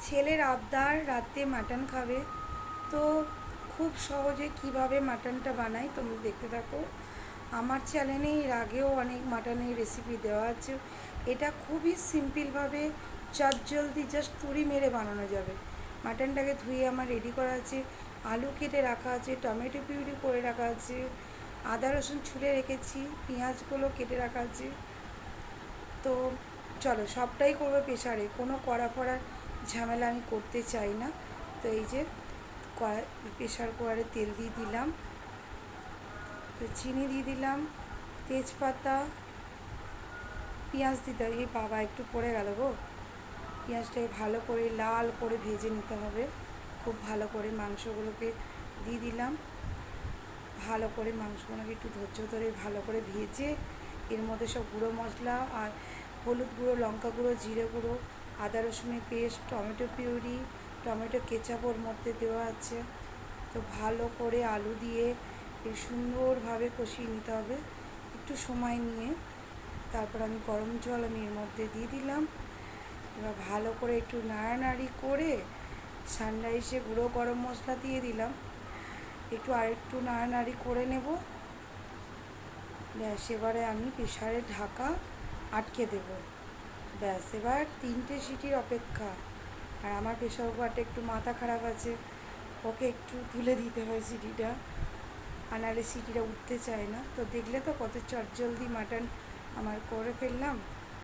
ছেলের আবদার রাতে মাটন খাবে, তো খুব সহজে কিভাবে মাটনটা বানাই তোমরা দেখতে থাকো। আমার চ্যানেলে এর আগেও অনেক মাটনের রেসিপি দেওয়া আছে। এটা খুবই সিম্পলভাবে চটজলদি জাস্ট তুড়ি মেরে বানানো যাবে। মাটনটাকে ধুয়ে আমার রেডি করা আছে, আলু কেটে রাখা আছে, টমেটো পিউরি করে রাখা আছে, আদা রসুন ছুলে রেখেছি, পেঁয়াজগুলো কেটে রাখা আছে। তো চলো সবটাই করবো প্রেশারে, কোনো কড়া ফড়ার ঝামেলা আমি করতে চাই না। তো এই যে প্রেশার কুকারে তেল দিয়ে দিলাম, তো চিনি দিয়ে দিলাম, তেজপাতা, পেঁয়াজ দিতে হবে। এই বাবা একটু পড়ে গেল গো। পেঁয়াজটাকে ভালো করে লাল করে ভেজে নিতে হবে, খুব ভালো করে। মাংসগুলোকে দিয়ে দিলাম, ভালো করে মাংসগুলোকে একটু ধৈর্য ধরে ভালো করে ভেজে এর মধ্যে সব গুঁড়ো মশলা আর হলুদ গুঁড়ো, লঙ্কা গুঁড়ো, জিরে গুঁড়ো, আদা রসুনের paste, tomato puree, tomato ketchup ওর মধ্যে দেওয়া আছে। তো ভালো করে আলু দিয়ে সুন্দরভাবে কষিয়ে নিতে হবে একটু সময় নিয়ে। তারপর আমি গরম জল এর মধ্যে দিয়ে দিলাম। এবার ভালো করে একটু নাড়ানাড়ি করে সানরাইসে গুঁড়ো গরম মশলা দিয়ে দিলাম, একটু আরেকটু নাড়ানাড়ি করে নেব। ব্যাস, এবারে আমি প্রেশারে ঢাকা আটকে দেব। ব্যাস, এবার 3টে সিটির অপেক্ষা। আর আমার প্রেশার কুকারটা একটু মাথা খারাপ আছে, ওকে একটু তুলে দিতে হয় সিটিটা, আর নাহলে সিটিটা উঠতে চায় না। তো দেখলে তো কত চটজলদি মাটন আমার করে ফেললাম।